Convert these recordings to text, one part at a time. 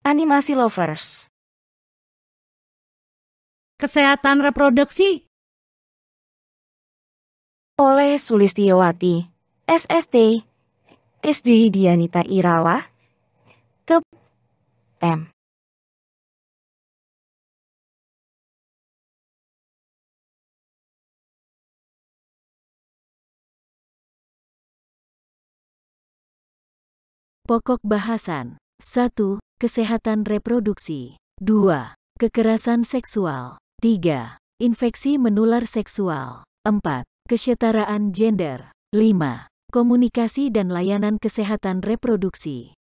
Animasi Lovers. Kesehatan reproduksi Oleh Sulistiowati, SST, SD Dianita Irawa, Kep. M. Pokok bahasan 1. Kesehatan reproduksi 2. Kekerasan seksual 3. Infeksi menular seksual 4. Kesetaraan gender 5. Komunikasi dan layanan kesehatan reproduksi.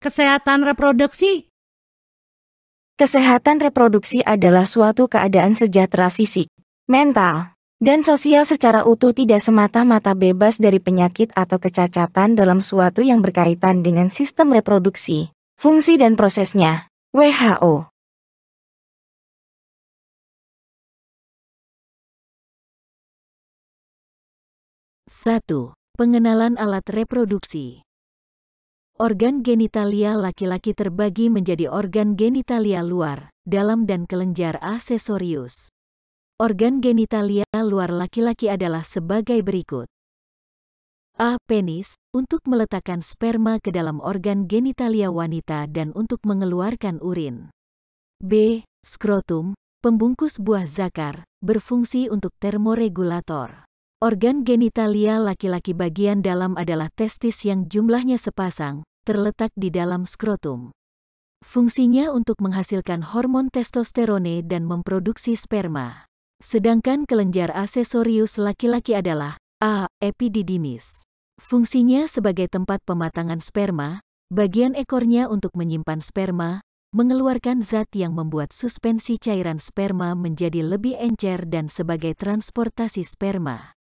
Kesehatan reproduksi Kesehatan reproduksi adalah suatu keadaan sejahtera fisik, mental, dan sosial secara utuh, tidak semata-mata bebas dari penyakit atau kecacatan dalam suatu yang berkaitan dengan sistem reproduksi, fungsi dan prosesnya. WHO. Satu. Pengenalan alat reproduksi. Organ genitalia laki-laki terbagi menjadi organ genitalia luar, dalam dan kelenjar aksesorius. Organ genitalia luar laki-laki adalah sebagai berikut. A. Penis, untuk meletakkan sperma ke dalam organ genitalia wanita dan untuk mengeluarkan urin. B. Skrotum, pembungkus buah zakar, berfungsi untuk termoregulator. Organ genitalia laki-laki bagian dalam adalah testis yang jumlahnya sepasang, terletak di dalam skrotum. Fungsinya untuk menghasilkan hormon testosterone dan memproduksi sperma. Sedangkan kelenjar aksesorius laki-laki adalah A. Epididymis. Fungsinya sebagai tempat pematangan sperma, bagian ekornya untuk menyimpan sperma, mengeluarkan zat yang membuat suspensi cairan sperma menjadi lebih encer dan sebagai transportasi sperma.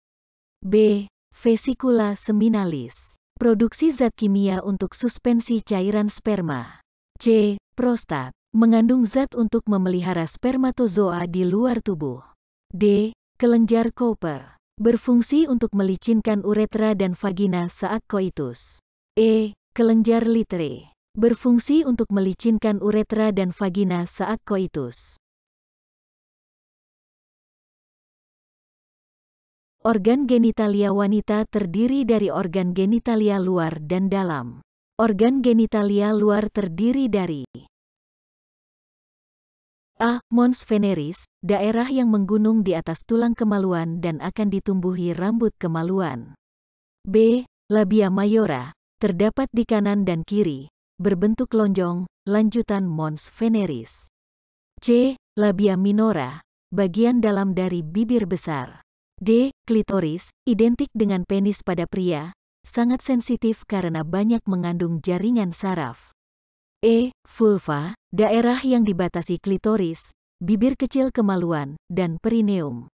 B. Vesicula seminalis. Produksi zat kimia untuk suspensi cairan sperma. C. Prostat. Mengandung zat untuk memelihara spermatozoa di luar tubuh. D. Kelenjar Cowper. Berfungsi untuk melicinkan uretra dan vagina saat koitus. E. Kelenjar Litre. Berfungsi untuk melicinkan uretra dan vagina saat koitus. Organ genitalia wanita terdiri dari organ genitalia luar dan dalam. Organ genitalia luar terdiri dari A. Mons veneris, daerah yang menggunung di atas tulang kemaluan dan akan ditumbuhi rambut kemaluan. B. Labia mayora, terdapat di kanan dan kiri, berbentuk lonjong, lanjutan mons veneris. C. Labia minora, bagian dalam dari bibir besar. D. Klitoris, identik dengan penis pada pria, sangat sensitif karena banyak mengandung jaringan saraf. E. Vulva, daerah yang dibatasi klitoris, bibir kecil kemaluan, dan perineum.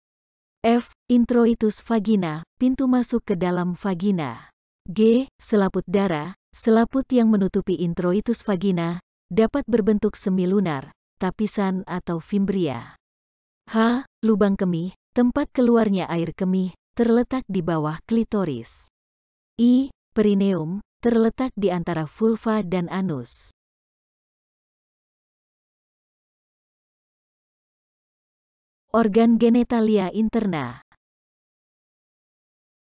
F. Introitus vagina, pintu masuk ke dalam vagina. G. Selaput darah, selaput yang menutupi introitus vagina, dapat berbentuk semi lunar, tapisan atau fimbria. H. Lubang kemih, tempat keluarnya air kemih, terletak di bawah klitoris. I. Perineum, terletak di antara vulva dan anus. Organ genitalia interna.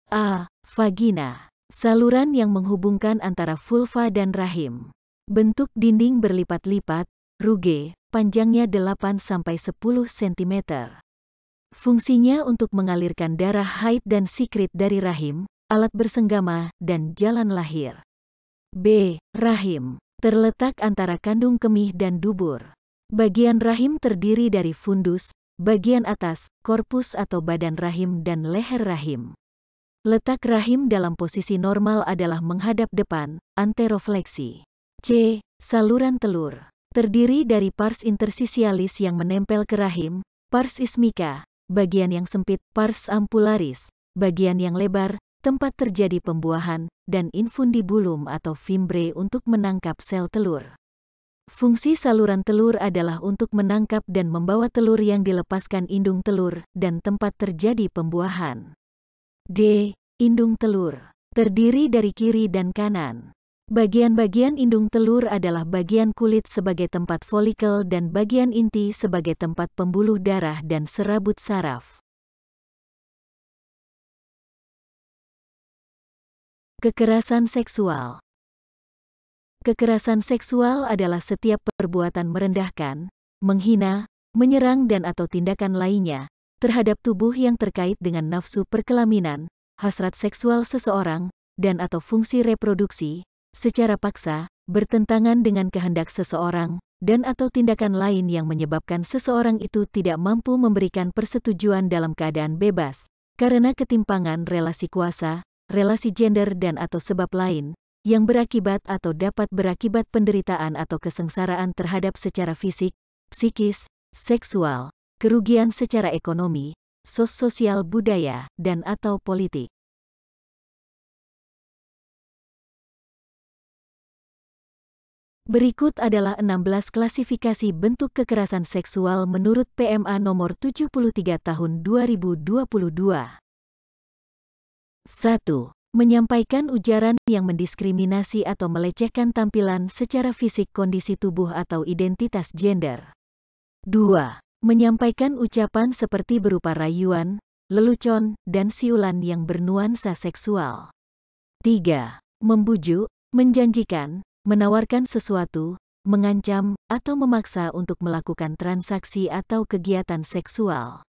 A. Vagina, saluran yang menghubungkan antara vulva dan rahim. Bentuk dinding berlipat-lipat, ruge, panjangnya 8-10 cm. Fungsinya untuk mengalirkan darah haid dan sikrit dari rahim, alat bersenggama, dan jalan lahir. B. Rahim, terletak antara kandung kemih dan dubur. Bagian rahim terdiri dari fundus, bagian atas, korpus atau badan rahim dan leher rahim. Letak rahim dalam posisi normal adalah menghadap depan, anterofleksi. C. Saluran telur, terdiri dari pars interstitialis yang menempel ke rahim, pars ismica, bagian yang sempit, pars ampularis, bagian yang lebar, tempat terjadi pembuahan, dan infundibulum atau fimbre untuk menangkap sel telur. Fungsi saluran telur adalah untuk menangkap dan membawa telur yang dilepaskan indung telur dan tempat terjadi pembuahan. D. Indung telur, Terdiri dari kiri dan kanan. Bagian-bagian indung telur adalah bagian kulit sebagai tempat folikel dan bagian inti sebagai tempat pembuluh darah dan serabut saraf. Kekerasan seksual. Kekerasan seksual adalah setiap perbuatan merendahkan, menghina, menyerang dan atau tindakan lainnya terhadap tubuh yang terkait dengan nafsu perkelaminan, hasrat seksual seseorang, dan atau fungsi reproduksi, secara paksa, bertentangan dengan kehendak seseorang, dan atau tindakan lain yang menyebabkan seseorang itu tidak mampu memberikan persetujuan dalam keadaan bebas, karena ketimpangan relasi kuasa, relasi gender dan atau sebab lain, yang berakibat atau dapat berakibat penderitaan atau kesengsaraan terhadap secara fisik, psikis, seksual, kerugian secara ekonomi, sosial budaya, dan atau politik. Berikut adalah 16 klasifikasi bentuk kekerasan seksual menurut PMA nomor 73 tahun 2022. 1. Menyampaikan ujaran yang mendiskriminasi atau melecehkan tampilan secara fisik, kondisi tubuh atau identitas gender. 2. Menyampaikan ucapan seperti berupa rayuan, lelucon, dan siulan yang bernuansa seksual. 3. Membujuk, menjanjikan, menawarkan sesuatu, mengancam, atau memaksa untuk melakukan transaksi atau kegiatan seksual.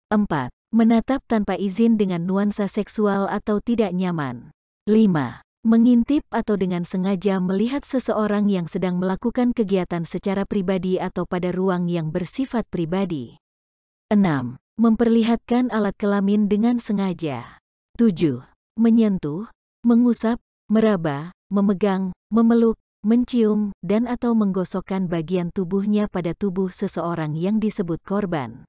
4. Menatap tanpa izin dengan nuansa seksual atau tidak nyaman. 5. Mengintip atau dengan sengaja melihat seseorang yang sedang melakukan kegiatan secara pribadi atau pada ruang yang bersifat pribadi. 6. Memperlihatkan alat kelamin dengan sengaja. 7. Menyentuh, mengusap, meraba, memegang, memeluk, mencium, dan atau menggosokkan bagian tubuhnya pada tubuh seseorang yang disebut korban.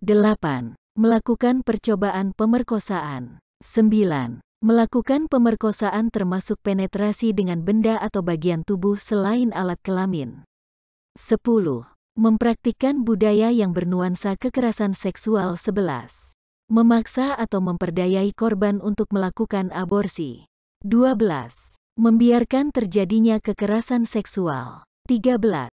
8. Melakukan percobaan pemerkosaan. 9. Melakukan pemerkosaan termasuk penetrasi dengan benda atau bagian tubuh selain alat kelamin. 10. Mempraktikkan budaya yang bernuansa kekerasan seksual. 11. Memaksa atau memperdayai korban untuk melakukan aborsi. 12. Membiarkan terjadinya kekerasan seksual. 13.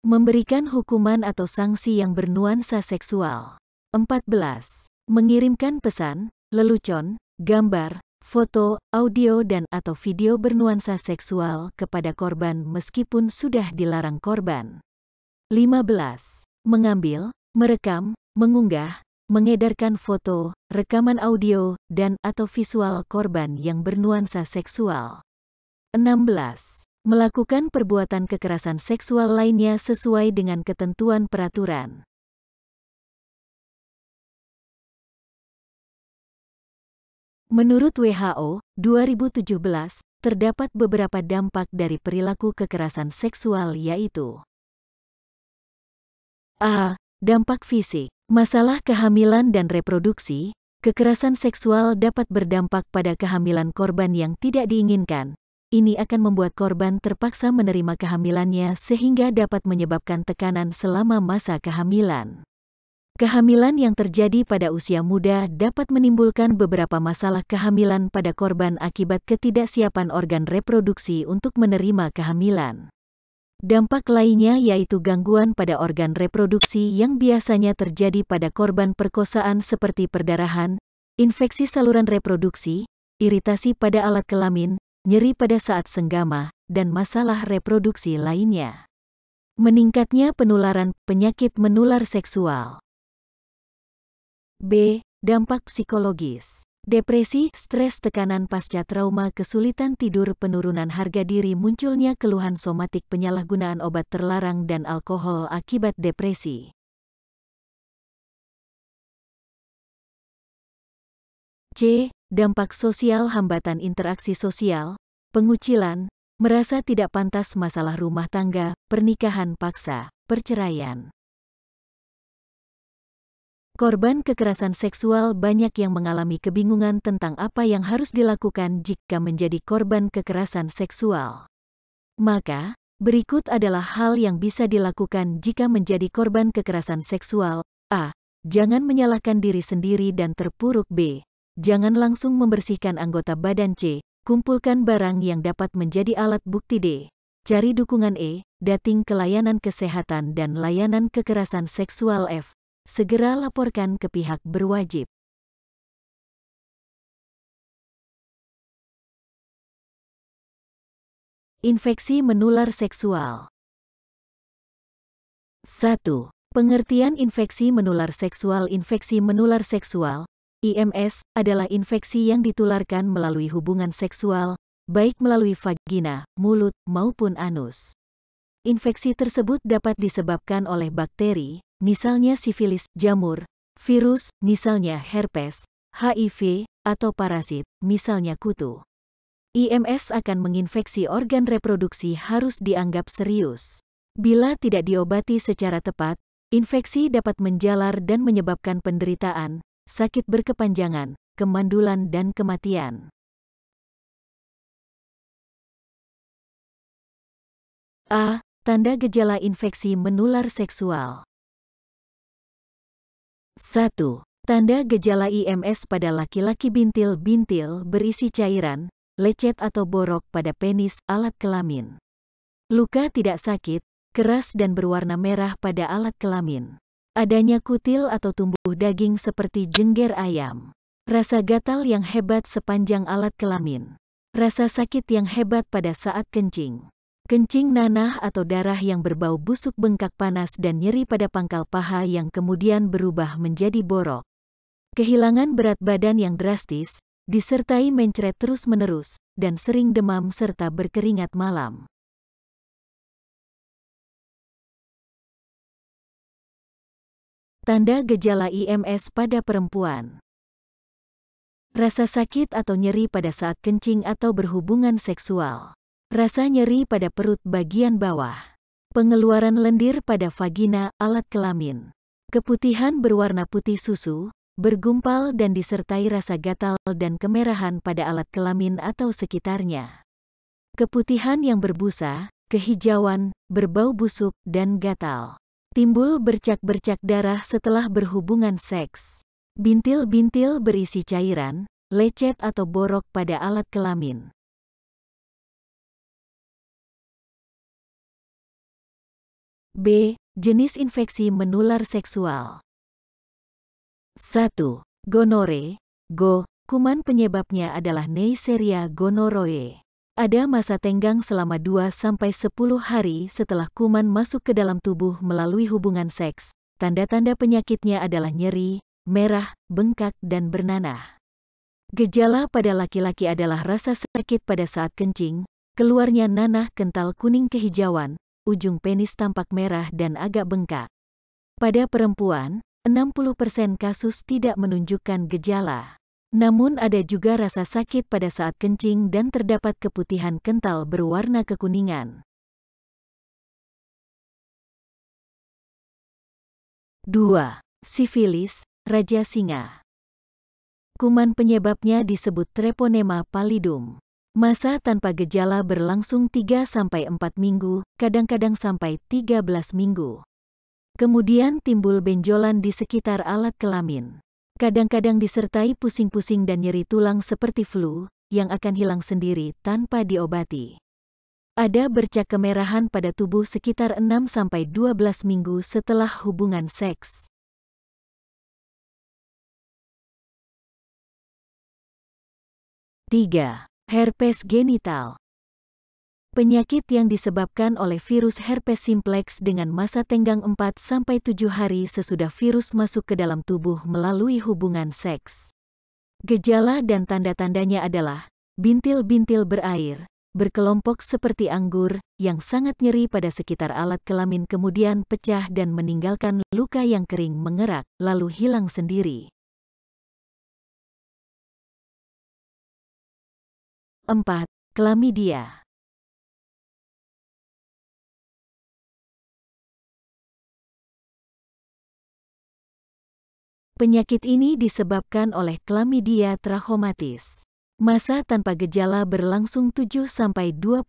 Memberikan hukuman atau sanksi yang bernuansa seksual. 14. Mengirimkan pesan, lelucon, gambar, foto, audio dan atau video bernuansa seksual kepada korban meskipun sudah dilarang korban. 15. Mengambil, merekam, mengunggah, mengedarkan foto, rekaman audio, dan atau visual korban yang bernuansa seksual. 16. Melakukan perbuatan kekerasan seksual lainnya sesuai dengan ketentuan peraturan. Menurut WHO, 2017, terdapat beberapa dampak dari perilaku kekerasan seksual yaitu: A. Dampak fisik. Masalah kehamilan dan reproduksi. Kekerasan seksual dapat berdampak pada kehamilan korban yang tidak diinginkan. Ini akan membuat korban terpaksa menerima kehamilannya sehingga dapat menyebabkan tekanan selama masa kehamilan. Kehamilan yang terjadi pada usia muda dapat menimbulkan beberapa masalah kehamilan pada korban akibat ketidaksiapan organ reproduksi untuk menerima kehamilan. Dampak lainnya yaitu gangguan pada organ reproduksi yang biasanya terjadi pada korban perkosaan seperti perdarahan, infeksi saluran reproduksi, iritasi pada alat kelamin, nyeri pada saat senggama, dan masalah reproduksi lainnya. Meningkatnya penularan penyakit menular seksual. B. Dampak psikologis. Depresi, stres, tekanan pasca trauma, kesulitan tidur, penurunan harga diri, munculnya keluhan somatik, penyalahgunaan obat terlarang dan alkohol akibat depresi. C. Dampak sosial, hambatan interaksi sosial, pengucilan, merasa tidak pantas, masalah rumah tangga, pernikahan paksa, perceraian. Korban kekerasan seksual banyak yang mengalami kebingungan tentang apa yang harus dilakukan jika menjadi korban kekerasan seksual. Maka, berikut adalah hal yang bisa dilakukan jika menjadi korban kekerasan seksual. A. Jangan menyalahkan diri sendiri dan terpuruk. B. Jangan langsung membersihkan anggota badan. C. Kumpulkan barang yang dapat menjadi alat bukti. D. Cari dukungan. E. Dating ke layanan kesehatan dan layanan kekerasan seksual. F. Segera laporkan ke pihak berwajib. Infeksi menular seksual. 1. Pengertian infeksi menular seksual. Infeksi menular seksual, IMS, adalah infeksi yang ditularkan melalui hubungan seksual, baik melalui vagina, mulut, maupun anus. Infeksi tersebut dapat disebabkan oleh bakteri, misalnya sifilis, jamur, virus, misalnya herpes, HIV, atau parasit, misalnya kutu. IMS akan menginfeksi organ reproduksi harus dianggap serius. Bila tidak diobati secara tepat, infeksi dapat menjalar dan menyebabkan penderitaan, sakit berkepanjangan, kemandulan dan kematian. A. Tanda gejala infeksi menular seksual. 1. Tanda gejala IMS pada laki-laki. Bintil-bintil berisi cairan, lecet atau borok pada penis, alat kelamin. Luka tidak sakit, keras dan berwarna merah pada alat kelamin. Adanya kutil atau tumbuh daging seperti jengger ayam. Rasa gatal yang hebat sepanjang alat kelamin. Rasa sakit yang hebat pada saat kencing. Kencing nanah atau darah yang berbau busuk, bengkak panas dan nyeri pada pangkal paha yang kemudian berubah menjadi borok. Kehilangan berat badan yang drastis, disertai mencret terus-menerus, dan sering demam serta berkeringat malam. Tanda gejala IMS pada perempuan. Rasa sakit atau nyeri pada saat kencing atau berhubungan seksual. Rasa nyeri pada perut bagian bawah. Pengeluaran lendir pada vagina, alat kelamin. Keputihan berwarna putih susu, bergumpal dan disertai rasa gatal dan kemerahan pada alat kelamin atau sekitarnya. Keputihan yang berbusa, kehijauan, berbau busuk, dan gatal. Timbul bercak-bercak darah setelah berhubungan seks. Bintil-bintil berisi cairan, lecet atau borok pada alat kelamin. B. Jenis infeksi menular seksual. 1. Gonore, GO. Kuman penyebabnya adalah Neisseria gonorrhoeae. Ada masa tenggang selama 2-10 hari setelah kuman masuk ke dalam tubuh melalui hubungan seks. Tanda-tanda penyakitnya adalah nyeri, merah, bengkak, dan bernanah. Gejala pada laki-laki adalah rasa sakit pada saat kencing, keluarnya nanah kental kuning kehijauan, ujung penis tampak merah dan agak bengkak. Pada perempuan, 60% kasus tidak menunjukkan gejala. Namun ada juga rasa sakit pada saat kencing dan terdapat keputihan kental berwarna kekuningan. 2. Sifilis, Raja Singa. Kuman penyebabnya disebut Treponema pallidum. Masa tanpa gejala berlangsung 3-4 minggu, kadang-kadang sampai 13 minggu. Kemudian timbul benjolan di sekitar alat kelamin. Kadang-kadang disertai pusing-pusing dan nyeri tulang seperti flu, yang akan hilang sendiri tanpa diobati. Ada bercak kemerahan pada tubuh sekitar 6-12 minggu setelah hubungan seks. 3. Herpes genital. Penyakit yang disebabkan oleh virus herpes simplex dengan masa tenggang 4-7 hari sesudah virus masuk ke dalam tubuh melalui hubungan seks. Gejala dan tanda-tandanya adalah bintil-bintil berair, berkelompok seperti anggur, yang sangat nyeri pada sekitar alat kelamin kemudian pecah dan meninggalkan luka yang kering mengerak, lalu hilang sendiri. 4. Klamidia. Penyakit ini disebabkan oleh Chlamydia trachomatis. Masa tanpa gejala berlangsung 7-21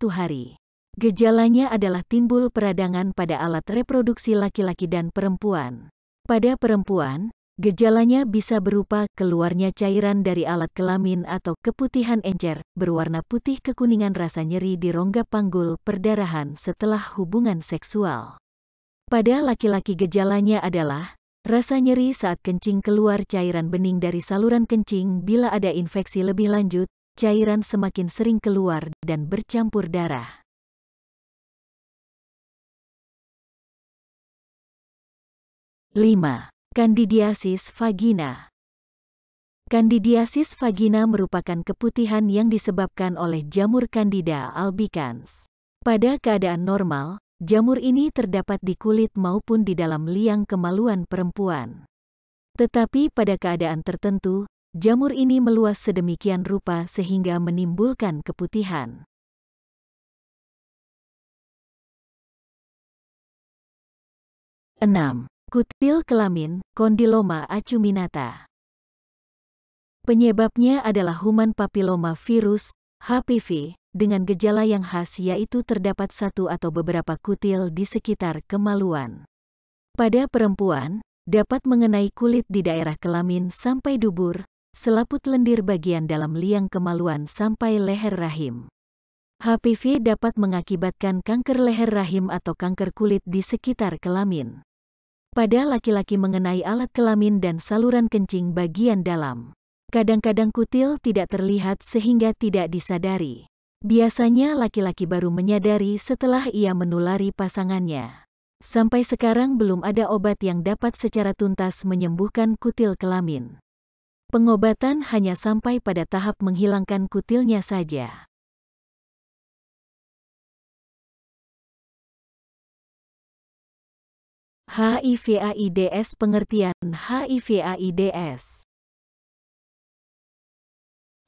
hari. Gejalanya adalah timbul peradangan pada alat reproduksi laki-laki dan perempuan. Pada perempuan, gejalanya bisa berupa keluarnya cairan dari alat kelamin atau keputihan encer, berwarna putih kekuningan, rasa nyeri di rongga panggul, perdarahan setelah hubungan seksual. Pada laki-laki gejalanya adalah rasa nyeri saat kencing, keluar cairan bening dari saluran kencing bila ada infeksi lebih lanjut, cairan semakin sering keluar dan bercampur darah. 5. Kandidiasis vagina. Kandidiasis vagina merupakan keputihan yang disebabkan oleh jamur Candida albicans. Pada keadaan normal, jamur ini terdapat di kulit maupun di dalam liang kemaluan perempuan. Tetapi pada keadaan tertentu, jamur ini meluas sedemikian rupa sehingga menimbulkan keputihan. 6. Kutil kelamin, kondiloma acuminata. Penyebabnya adalah human papilloma virus, HPV, dengan gejala yang khas yaitu terdapat satu atau beberapa kutil di sekitar kemaluan. Pada perempuan, dapat mengenai kulit di daerah kelamin sampai dubur, selaput lendir bagian dalam liang kemaluan sampai leher rahim. HPV dapat mengakibatkan kanker leher rahim atau kanker kulit di sekitar kelamin. Pada laki-laki mengenai alat kelamin dan saluran kencing bagian dalam. Kadang-kadang kutil tidak terlihat sehingga tidak disadari. Biasanya laki-laki baru menyadari setelah ia menulari pasangannya. Sampai sekarang belum ada obat yang dapat secara tuntas menyembuhkan kutil kelamin. Pengobatan hanya sampai pada tahap menghilangkan kutilnya saja. HIV/AIDS. Pengertian HIV/AIDS.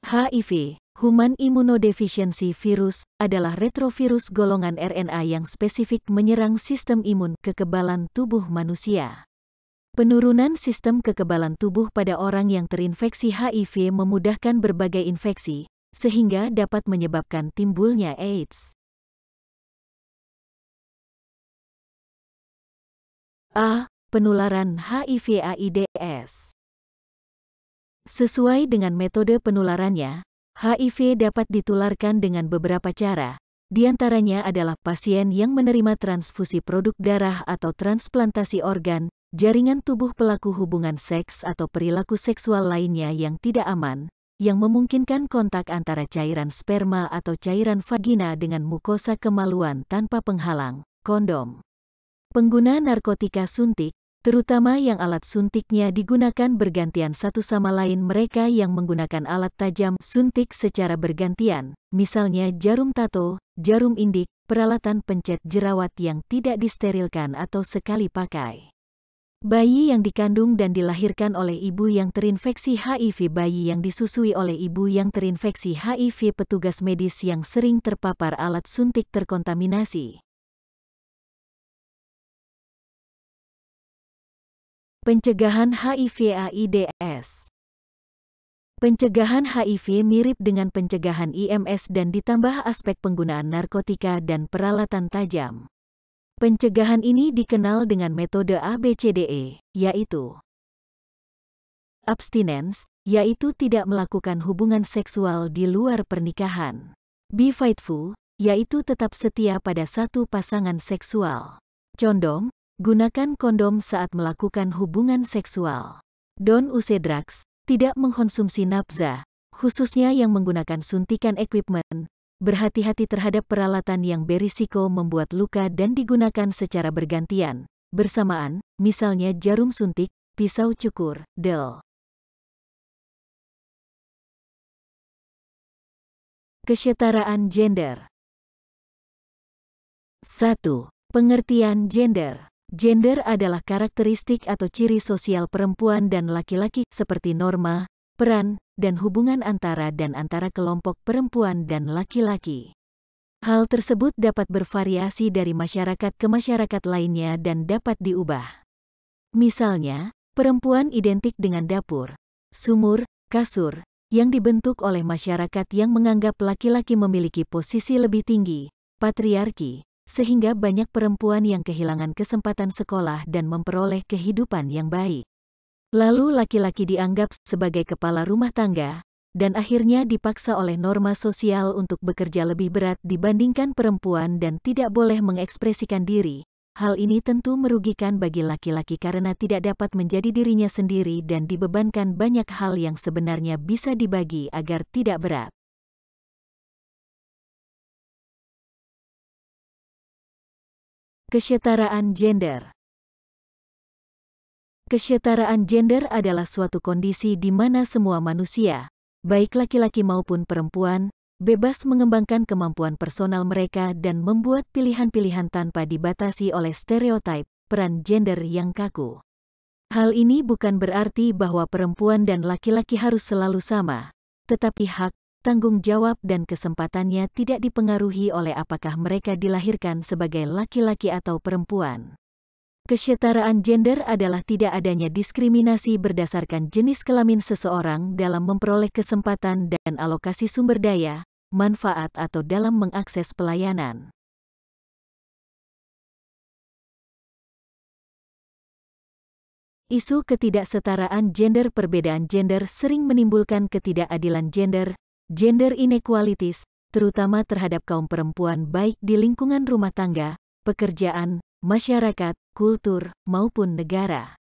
HIV, Human Immunodeficiency Virus, adalah retrovirus golongan RNA yang spesifik menyerang sistem imun kekebalan tubuh manusia. Penurunan sistem kekebalan tubuh pada orang yang terinfeksi HIV memudahkan berbagai infeksi, sehingga dapat menyebabkan timbulnya AIDS. A. Penularan HIV/AIDS. Sesuai dengan metode penularannya, HIV dapat ditularkan dengan beberapa cara, diantaranya adalah pasien yang menerima transfusi produk darah atau transplantasi organ, jaringan tubuh pelaku hubungan seks atau perilaku seksual lainnya yang tidak aman, yang memungkinkan kontak antara cairan sperma atau cairan vagina dengan mukosa kemaluan tanpa penghalang, kondom. Pengguna narkotika suntik, terutama yang alat suntiknya digunakan bergantian satu sama lain, mereka yang menggunakan alat tajam suntik secara bergantian, misalnya jarum tato, jarum indik, peralatan pencet jerawat yang tidak disterilkan atau sekali pakai. Bayi yang dikandung dan dilahirkan oleh ibu yang terinfeksi HIV, bayi yang disusui oleh ibu yang terinfeksi HIV, petugas medis yang sering terpapar alat suntik terkontaminasi. Pencegahan HIV/AIDS. Pencegahan HIV mirip dengan pencegahan IMS dan ditambah aspek penggunaan narkotika dan peralatan tajam. Pencegahan ini dikenal dengan metode ABCDE, yaitu abstinence, yaitu tidak melakukan hubungan seksual di luar pernikahan. Be faithful, yaitu tetap setia pada satu pasangan seksual. Condom, gunakan kondom saat melakukan hubungan seksual. Don't use drugs, tidak mengkonsumsi nafza, khususnya yang menggunakan suntikan equipment. Berhati-hati terhadap peralatan yang berisiko membuat luka dan digunakan secara bergantian, bersamaan, misalnya jarum suntik, pisau cukur, del. Kesetaraan gender. 1. Pengertian gender. Gender adalah karakteristik atau ciri sosial perempuan dan laki-laki seperti norma, peran, dan hubungan antara kelompok perempuan dan laki-laki. Hal tersebut dapat bervariasi dari masyarakat ke masyarakat lainnya dan dapat diubah. Misalnya, perempuan identik dengan dapur, sumur, kasur, yang dibentuk oleh masyarakat yang menganggap laki-laki memiliki posisi lebih tinggi, patriarki. sehingga banyak perempuan yang kehilangan kesempatan sekolah dan memperoleh kehidupan yang baik. Lalu laki-laki dianggap sebagai kepala rumah tangga, dan akhirnya dipaksa oleh norma sosial untuk bekerja lebih berat dibandingkan perempuan dan tidak boleh mengekspresikan diri. Hal ini tentu merugikan bagi laki-laki karena tidak dapat menjadi dirinya sendiri dan dibebankan banyak hal yang sebenarnya bisa dibagi agar tidak berat. Kesetaraan gender. Kesetaraan gender adalah suatu kondisi di mana semua manusia, baik laki-laki maupun perempuan, bebas mengembangkan kemampuan personal mereka dan membuat pilihan-pilihan tanpa dibatasi oleh stereotip peran gender yang kaku. Hal ini bukan berarti bahwa perempuan dan laki-laki harus selalu sama, tetapi hak, tanggung jawab dan kesempatannya tidak dipengaruhi oleh apakah mereka dilahirkan sebagai laki-laki atau perempuan. Kesetaraan gender adalah tidak adanya diskriminasi berdasarkan jenis kelamin seseorang dalam memperoleh kesempatan dan alokasi sumber daya, manfaat atau dalam mengakses pelayanan. Isu ketidaksetaraan gender. Perbedaan gender sering menimbulkan ketidakadilan gender, gender inequalities, terutama terhadap kaum perempuan baik di lingkungan rumah tangga, pekerjaan, masyarakat, kultur, maupun negara.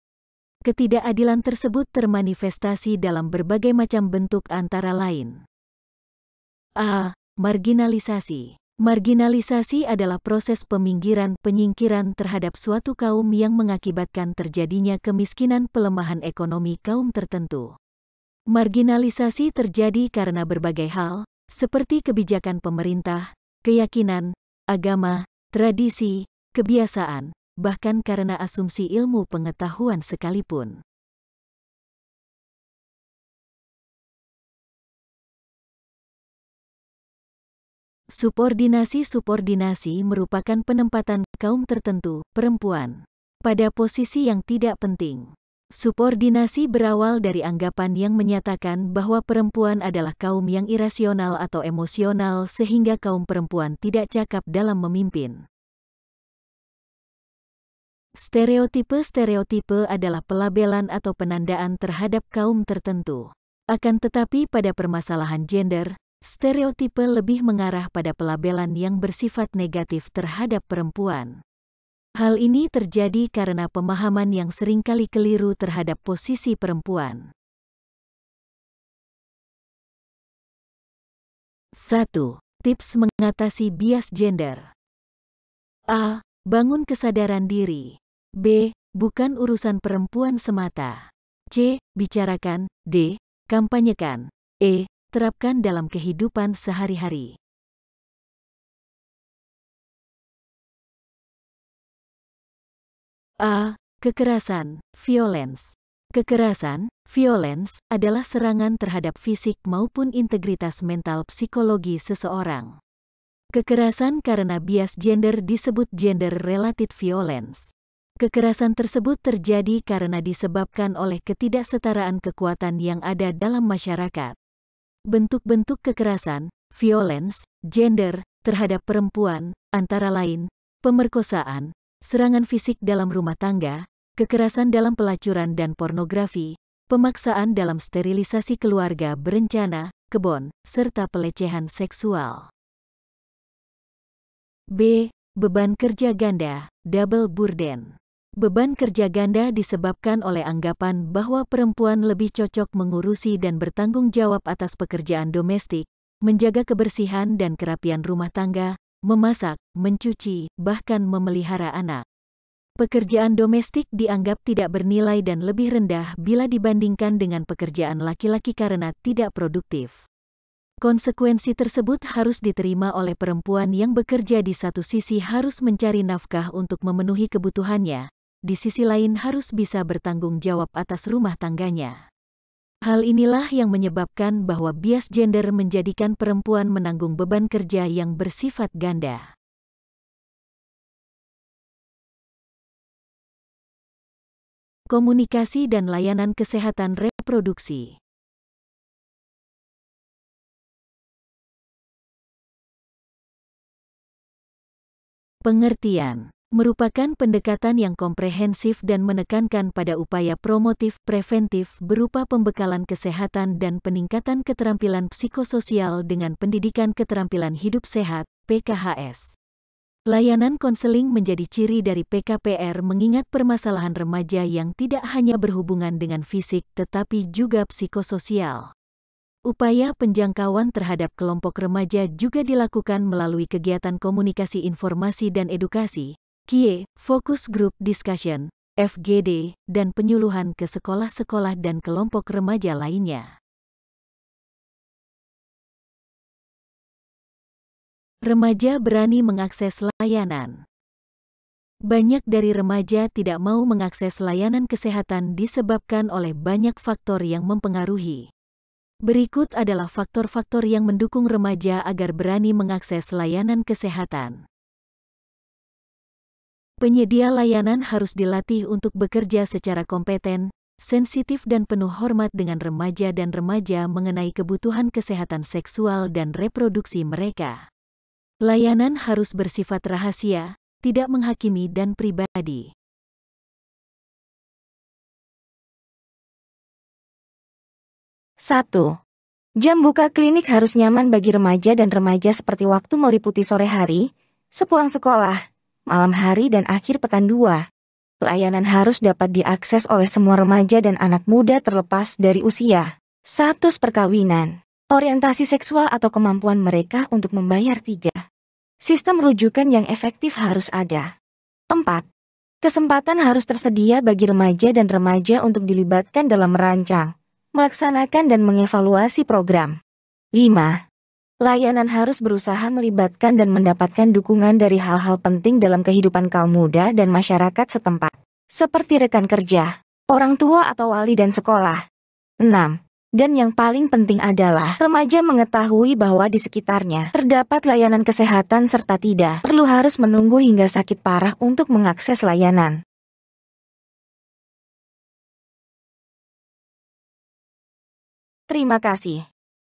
Ketidakadilan tersebut termanifestasi dalam berbagai macam bentuk antara lain. A. Marginalisasi. Marginalisasi adalah proses penyingkiran terhadap suatu kaum yang mengakibatkan terjadinya kemiskinan pelemahan ekonomi kaum tertentu. Marginalisasi terjadi karena berbagai hal, seperti kebijakan pemerintah, keyakinan, agama, tradisi, kebiasaan, bahkan karena asumsi ilmu pengetahuan sekalipun. Subordinasi merupakan penempatan kaum tertentu, perempuan, pada posisi yang tidak penting. Subordinasi berawal dari anggapan yang menyatakan bahwa perempuan adalah kaum yang irasional atau emosional sehingga kaum perempuan tidak cakap dalam memimpin. Stereotipe adalah pelabelan atau penandaan terhadap kaum tertentu. Akan tetapi pada permasalahan gender, stereotipe lebih mengarah pada pelabelan yang bersifat negatif terhadap perempuan. Hal ini terjadi karena pemahaman yang seringkali keliru terhadap posisi perempuan. 1. Tips mengatasi bias gender. A. Bangun kesadaran diri. B. Bukan urusan perempuan semata. C. Bicarakan. D. Kampanyekan. E. Terapkan dalam kehidupan sehari-hari. A. Kekerasan, violence. Kekerasan, violence, adalah serangan terhadap fisik maupun integritas mental psikologi seseorang. Kekerasan karena bias gender disebut gender-related violence. Kekerasan tersebut terjadi karena disebabkan oleh ketidaksetaraan kekuatan yang ada dalam masyarakat. Bentuk-bentuk kekerasan, violence, gender, terhadap perempuan, antara lain, pemerkosaan, serangan fisik dalam rumah tangga, kekerasan dalam pelacuran dan pornografi, pemaksaan dalam sterilisasi keluarga berencana, kebon, serta pelecehan seksual. B. Beban kerja ganda, double burden. Beban kerja ganda disebabkan oleh anggapan bahwa perempuan lebih cocok mengurusi dan bertanggung jawab atas pekerjaan domestik, menjaga kebersihan dan kerapian rumah tangga, memasak, mencuci, bahkan memelihara anak. Pekerjaan domestik dianggap tidak bernilai dan lebih rendah bila dibandingkan dengan pekerjaan laki-laki karena tidak produktif. Konsekuensi tersebut harus diterima oleh perempuan yang bekerja. Di satu sisi harus mencari nafkah untuk memenuhi kebutuhannya, di sisi lain harus bisa bertanggung jawab atas rumah tangganya. Hal inilah yang menyebabkan bahwa bias gender menjadikan perempuan menanggung beban kerja yang bersifat ganda. Komunikasi dan layanan kesehatan reproduksi. Pengertian merupakan pendekatan yang komprehensif dan menekankan pada upaya promotif preventif berupa pembekalan kesehatan dan peningkatan keterampilan psikososial dengan pendidikan keterampilan hidup sehat, PKHS. Layanan konseling menjadi ciri dari PKPR mengingat permasalahan remaja yang tidak hanya berhubungan dengan fisik tetapi juga psikososial. Upaya penjangkauan terhadap kelompok remaja juga dilakukan melalui kegiatan komunikasi informasi dan edukasi, KIE, Focus Group Discussion, FGD, dan penyuluhan ke sekolah-sekolah dan kelompok remaja lainnya. Remaja berani mengakses layanan. Banyak dari remaja tidak mau mengakses layanan kesehatan disebabkan oleh banyak faktor yang mempengaruhi. Berikut adalah faktor-faktor yang mendukung remaja agar berani mengakses layanan kesehatan. Penyedia layanan harus dilatih untuk bekerja secara kompeten, sensitif dan penuh hormat dengan remaja dan remaja mengenai kebutuhan kesehatan seksual dan reproduksi mereka. Layanan harus bersifat rahasia, tidak menghakimi dan pribadi. Satu. Jam buka klinik harus nyaman bagi remaja dan remaja seperti waktu meliputi sore hari, sepulang sekolah, malam hari dan akhir pekan 2. Layanan harus dapat diakses oleh semua remaja dan anak muda terlepas dari usia, status perkawinan, orientasi seksual atau kemampuan mereka untuk membayar. 3. Sistem rujukan yang efektif harus ada. 4. Kesempatan harus tersedia bagi remaja dan remaja untuk dilibatkan dalam merancang, melaksanakan dan mengevaluasi program. 5. Layanan harus berusaha melibatkan dan mendapatkan dukungan dari hal-hal penting dalam kehidupan kaum muda dan masyarakat setempat, seperti rekan kerja, orang tua atau wali dan sekolah. 6. Dan yang paling penting adalah remaja mengetahui bahwa di sekitarnya terdapat layanan kesehatan serta tidak perlu harus menunggu hingga sakit parah untuk mengakses layanan. Terima kasih.